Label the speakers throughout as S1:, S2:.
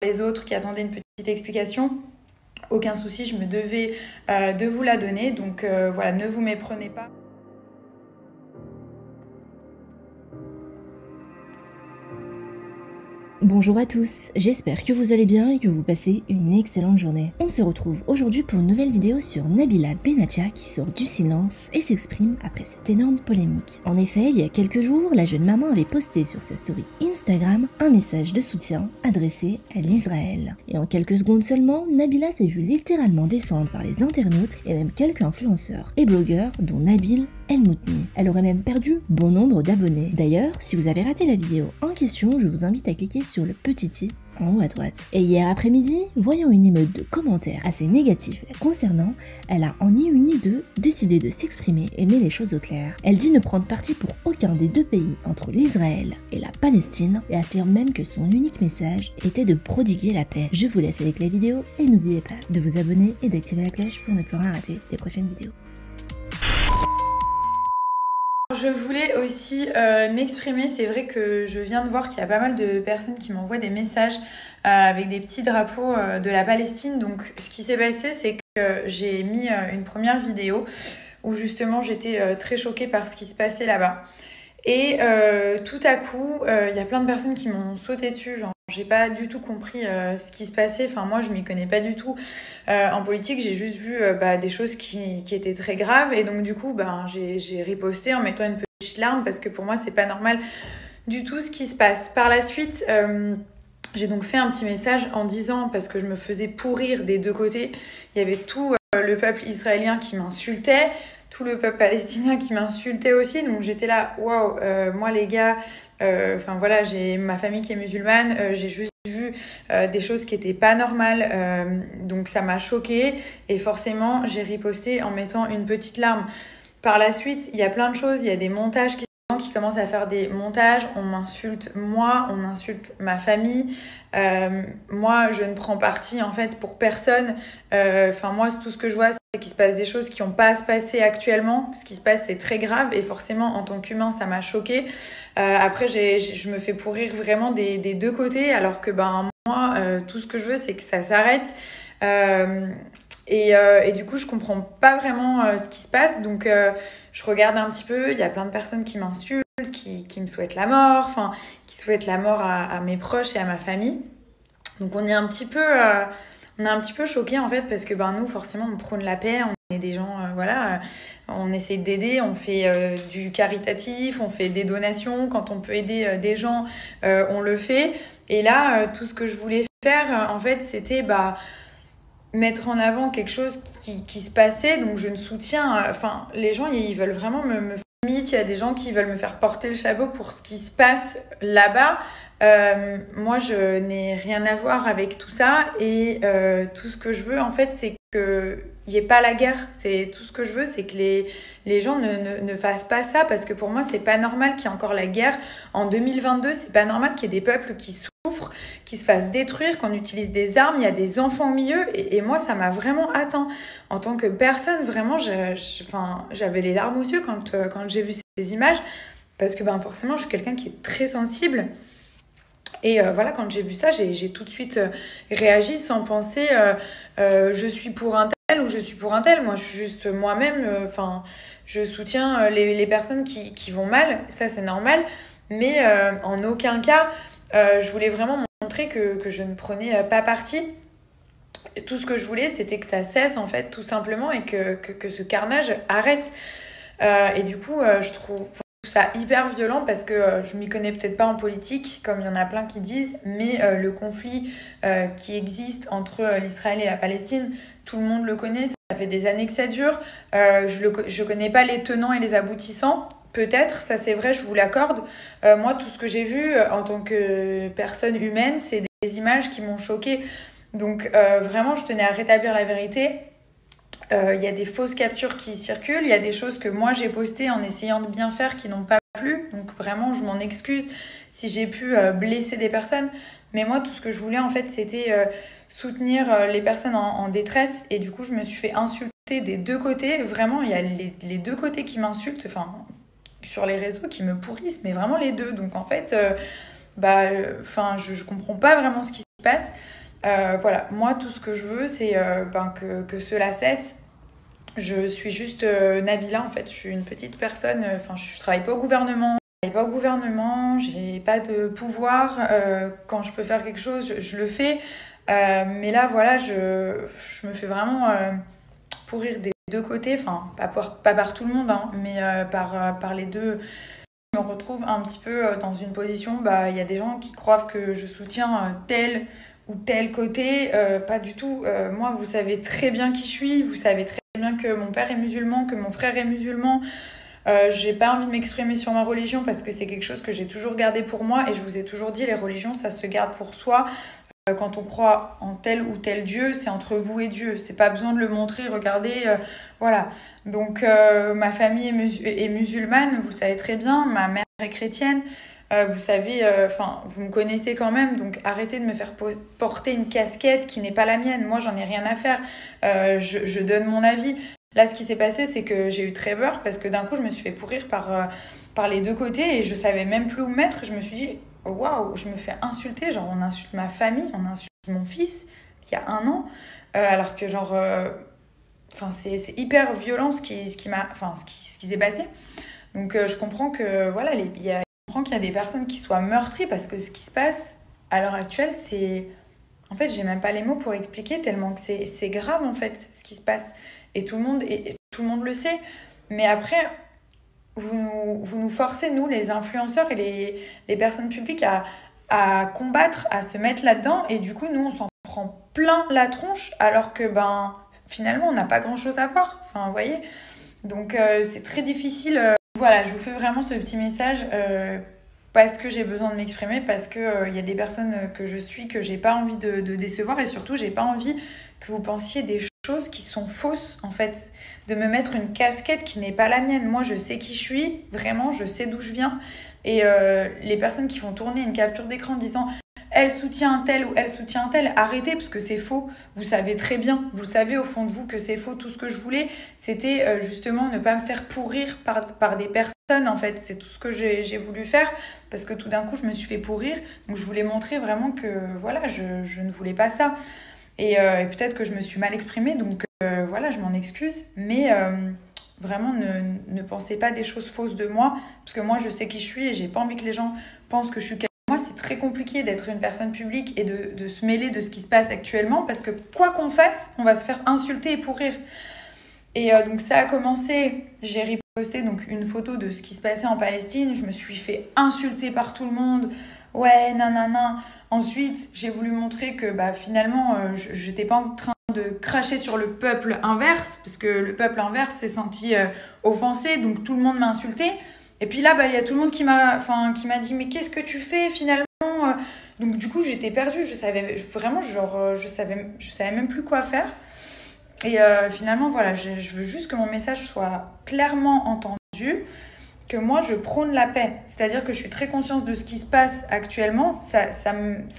S1: les autres qui attendaient une petite explication. Aucun souci, je me devais de vous la donner. Donc voilà, ne vous méprenez pas.
S2: Bonjour à tous, j'espère que vous allez bien et que vous passez une excellente journée. On se retrouve aujourd'hui pour une nouvelle vidéo sur Nabila Benatia qui sort du silence et s'exprime après cette énorme polémique. En effet, il y a quelques jours, la jeune maman avait posté sur sa story Instagram un message de soutien adressé à l'Israël. Et en quelques secondes seulement, Nabila s'est vue littéralement descendre par les internautes et même quelques influenceurs et blogueurs dont Nabil El-Moutni. Elle aurait même perdu bon nombre d'abonnés. D'ailleurs, si vous avez raté la vidéo en question, je vous invite à cliquer sur le petit i en haut à droite. Et hier après-midi, voyant une émeute de commentaires assez négatifs la concernant, elle a en ni une ni deux décidé de s'exprimer et met les choses au clair. Elle dit ne prendre parti pour aucun des deux pays entre l'Israël et la Palestine et affirme même que son unique message était de prodiguer la paix. Je vous laisse avec la vidéo et n'oubliez pas de vous abonner et d'activer la cloche pour ne plus rien rater des prochaines vidéos.
S1: Je voulais aussi m'exprimer, c'est vrai que je viens de voir qu'il y a pas mal de personnes qui m'envoient des messages avec des petits drapeaux de la Palestine. Donc ce qui s'est passé, c'est que j'ai mis une première vidéo où justement j'étais très choquée par ce qui se passait là-bas. Et tout à coup, il y a plein de personnes qui m'ont sauté dessus, genre j'ai pas du tout compris ce qui se passait. Enfin moi je m'y connais pas du tout en politique, j'ai juste vu des choses qui étaient très graves et donc du coup j'ai riposté en mettant une petite larme parce que pour moi c'est pas normal du tout ce qui se passe. Par la suite j'ai donc fait un petit message en disant, parce que je me faisais pourrir des deux côtés, il y avait tout le peuple israélien qui m'insultait, tout le peuple palestinien qui m'insultait aussi, donc j'étais là, waouh, moi les gars, voilà, j'ai ma famille qui est musulmane, j'ai juste vu des choses qui étaient pas normales, donc ça m'a choquée et forcément j'ai riposté en mettant une petite larme. Par la suite, il y a plein de choses, il y a des montages qui commencent à faire des montages, on m'insulte moi, on insulte ma famille, moi je ne prends parti en fait pour personne, moi tout ce que je vois c'est qu'il se passe des choses qui n'ont pas à se passer actuellement, ce qui se passe c'est très grave et forcément en tant qu'humain ça m'a choquée. Après je me fais pourrir vraiment des deux côtés alors que moi tout ce que je veux c'est que ça s'arrête. Et du coup, je comprends pas vraiment ce qui se passe. Donc, je regarde un petit peu. Il y a plein de personnes qui m'insultent, qui me souhaitent la mort, qui souhaitent la mort à mes proches et à ma famille. Donc, on est un petit peu choqués en fait parce que nous, forcément, on prône la paix. On est des gens, on essaie d'aider. On fait du caritatif, on fait des donations. Quand on peut aider des gens, on le fait. Et là, tout ce que je voulais faire, en fait, c'était mettre en avant quelque chose qui se passait, donc je ne soutiens, les gens ils veulent vraiment me limite, il y a des gens qui veulent me faire porter le chapeau pour ce qui se passe là-bas. Moi je n'ai rien à voir avec tout ça et tout ce que je veux en fait c'est qu'il n'y ait pas la guerre, c'est tout ce que je veux, c'est que les gens ne fassent pas ça parce que pour moi c'est pas normal qu'il y ait encore la guerre en 2022, c'est pas normal qu'il y ait des peuples qui souffrent, qui se fassent détruire, qu'on utilise des armes, il y a des enfants au milieu et moi ça m'a vraiment atteint en tant que personne, vraiment j'avais les larmes aux yeux quand j'ai vu ces images parce que forcément je suis quelqu'un qui est très sensible. Et voilà, quand j'ai vu ça, j'ai tout de suite réagi sans penser je suis pour un tel ou je suis pour un tel. Moi, je suis juste moi-même. Je soutiens les personnes qui vont mal. Ça, c'est normal. Mais en aucun cas, je voulais vraiment montrer que je ne prenais pas parti. Tout ce que je voulais, c'était que ça cesse, en fait, tout simplement, et que ce carnage arrête. Et du coup, je trouve ça hyper violent parce que je m'y connais peut-être pas en politique comme il y en a plein qui disent, mais le conflit qui existe entre l'Israël et la Palestine, tout le monde le connaît, ça fait des années que ça dure. Je connais pas les tenants et les aboutissants, peut-être, ça c'est vrai, je vous l'accorde. Moi tout ce que j'ai vu en tant que personne humaine, c'est des images qui m'ont choquée. Donc vraiment je tenais à rétablir la vérité. Il y a des fausses captures qui circulent, il y a des choses que moi j'ai postées en essayant de bien faire qui n'ont pas plu, donc vraiment je m'en excuse si j'ai pu blesser des personnes, mais moi tout ce que je voulais en fait c'était soutenir les personnes en détresse et du coup je me suis fait insulter des deux côtés, vraiment il y a les deux côtés qui m'insultent, sur les réseaux qui me pourrissent, mais vraiment les deux, donc en fait je comprends pas vraiment ce qui passe. Voilà, moi tout ce que je veux c'est que cela cesse. Je suis juste Nabila en fait, je suis une petite personne, je travaille pas au gouvernement. J'ai pas de pouvoir. Quand je peux faire quelque chose, je le fais. Mais là, voilà, je me fais vraiment pourrir des deux côtés. Enfin, pas par tout le monde, hein, mais par les deux. Je me retrouve un petit peu dans une position, il y a des gens qui croient que je soutiens tel ou tel côté. Pas du tout. Moi, vous savez très bien qui je suis. Vous savez très bien que mon père est musulman, que mon frère est musulman. J'ai pas envie de m'exprimer sur ma religion parce que c'est quelque chose que j'ai toujours gardé pour moi et je vous ai toujours dit, les religions ça se garde pour soi. Quand on croit en tel ou tel Dieu, c'est entre vous et Dieu, c'est pas besoin de le montrer, regardez, voilà. Donc ma famille est musulmane, vous le savez très bien, ma mère est chrétienne, vous savez, vous me connaissez quand même, donc arrêtez de me faire porter une casquette qui n'est pas la mienne. Moi j'en ai rien à faire, je donne mon avis. Là, ce qui s'est passé, c'est que j'ai eu très peur parce que d'un coup, je me suis fait pourrir par les deux côtés et je savais même plus où me mettre. Je me suis dit, oh, waouh, je me fais insulter. Genre, on insulte ma famille, on insulte mon fils qui a 1 an. Alors que, c'est hyper violent ce qui s'est passé. Donc, je comprends que, voilà, je comprends qu'il y a des personnes qui soient meurtries parce que ce qui se passe à l'heure actuelle, c'est. En fait, j'ai même pas les mots pour expliquer tellement que c'est grave, en fait, ce qui se passe. Et tout le monde le sait. Mais après, vous nous forcez, nous, les influenceurs et les personnes publiques, à combattre, à se mettre là-dedans. Et du coup, nous, on s'en prend plein la tronche, alors que, finalement, on n'a pas grand-chose à voir. Enfin, vous voyez. Donc, c'est très difficile. Voilà, je vous fais vraiment ce petit message parce que j'ai besoin de m'exprimer, parce qu'il y a des personnes que je suis, que j'ai pas envie de décevoir. Et surtout, j'ai pas envie que vous pensiez des choses qui sont fausses, en fait, de me mettre une casquette qui n'est pas la mienne. Moi, je sais qui je suis, vraiment, je sais d'où je viens. Et les personnes qui vont tourner une capture d'écran disant « elle soutient un tel » ou « elle soutient un tel », arrêtez, parce que c'est faux. Vous savez très bien, vous le savez au fond de vous que c'est faux. Tout ce que je voulais, c'était justement ne pas me faire pourrir par des personnes, en fait. C'est tout ce que j'ai voulu faire, parce que tout d'un coup, je me suis fait pourrir. Donc, je voulais montrer vraiment que, voilà, je ne voulais pas ça. Et peut-être que je me suis mal exprimée, donc voilà, je m'en excuse. Mais vraiment, ne pensez pas des choses fausses de moi, parce que moi, je sais qui je suis et j'ai pas envie que les gens pensent que je suis quelqu'un. Moi, c'est très compliqué d'être une personne publique et de se mêler de ce qui se passe actuellement, parce que quoi qu'on fasse, on va se faire insulter et pourrir. Et donc ça a commencé, j'ai reposté donc une photo de ce qui se passait en Palestine, je me suis fait insulter par tout le monde, ouais, nanana. Ensuite, j'ai voulu montrer que finalement, je n'étais pas en train de cracher sur le peuple inverse, parce que le peuple inverse s'est senti offensé, donc tout le monde m'a insulté. Et puis là, il y a tout le monde qui m'a dit « Mais qu'est-ce que tu fais finalement ?» Donc du coup, j'étais perdue, je savais vraiment, je savais même plus quoi faire. Et finalement, voilà, je veux juste que mon message soit clairement entendu, que moi, je prône la paix. C'est-à-dire que je suis très consciente de ce qui se passe actuellement. Ça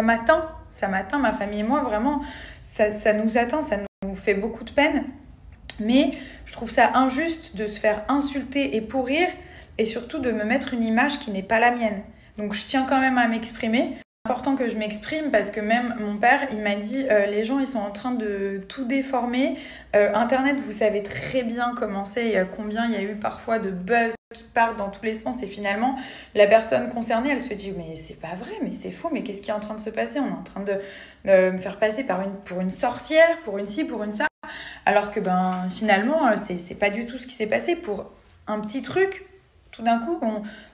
S1: m'atteint, ma famille et moi, vraiment. Ça nous atteint, ça nous fait beaucoup de peine. Mais je trouve ça injuste de se faire insulter et pourrir, et surtout de me mettre une image qui n'est pas la mienne. Donc, je tiens quand même à m'exprimer. C'est important que je m'exprime parce que même mon père, il m'a dit les gens, ils sont en train de tout déformer. Internet, vous savez très bien comment c'est, combien il y a eu parfois de buzz qui partent dans tous les sens et finalement, la personne concernée, elle se dit mais c'est pas vrai, mais c'est faux, mais qu'est-ce qui est en train de se passer ? On est en train de me faire passer pour une sorcière, pour une ci, pour une ça. Alors que finalement, c'est pas du tout ce qui s'est passé. Pour un petit truc, tout d'un coup,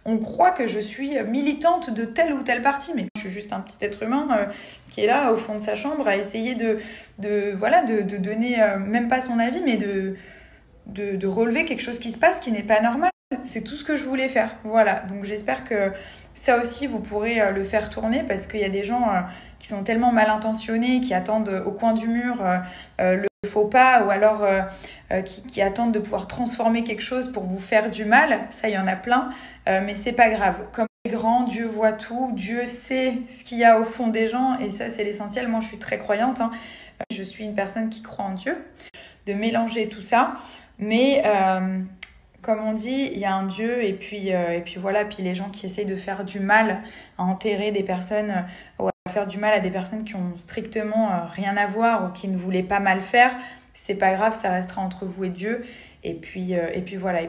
S1: on croit que je suis militante de tel ou tel parti, mais je suis juste un petit être humain qui est là au fond de sa chambre à essayer de donner même pas son avis, mais de relever quelque chose qui se passe qui n'est pas normal. C'est tout ce que je voulais faire. Voilà, donc j'espère que ça aussi vous pourrez le faire tourner, parce qu'il y a des gens qui sont tellement mal intentionnés, qui attendent au coin du mur le faux pas, ou alors qui attendent de pouvoir transformer quelque chose pour vous faire du mal. Ça, il y en a plein, mais c'est pas grave. Comme il est grand, Dieu voit tout, Dieu sait ce qu'il y a au fond des gens, et ça, c'est l'essentiel. Moi, je suis très croyante, hein. Je suis une personne qui croit en Dieu, de mélanger tout ça, mais comme on dit, il y a un Dieu, et puis voilà, puis les gens qui essayent de faire du mal, à enterrer des personnes, Faire du mal à des personnes qui ont strictement rien à voir ou qui ne voulaient pas mal faire, c'est pas grave, ça restera entre vous et Dieu. Et puis voilà.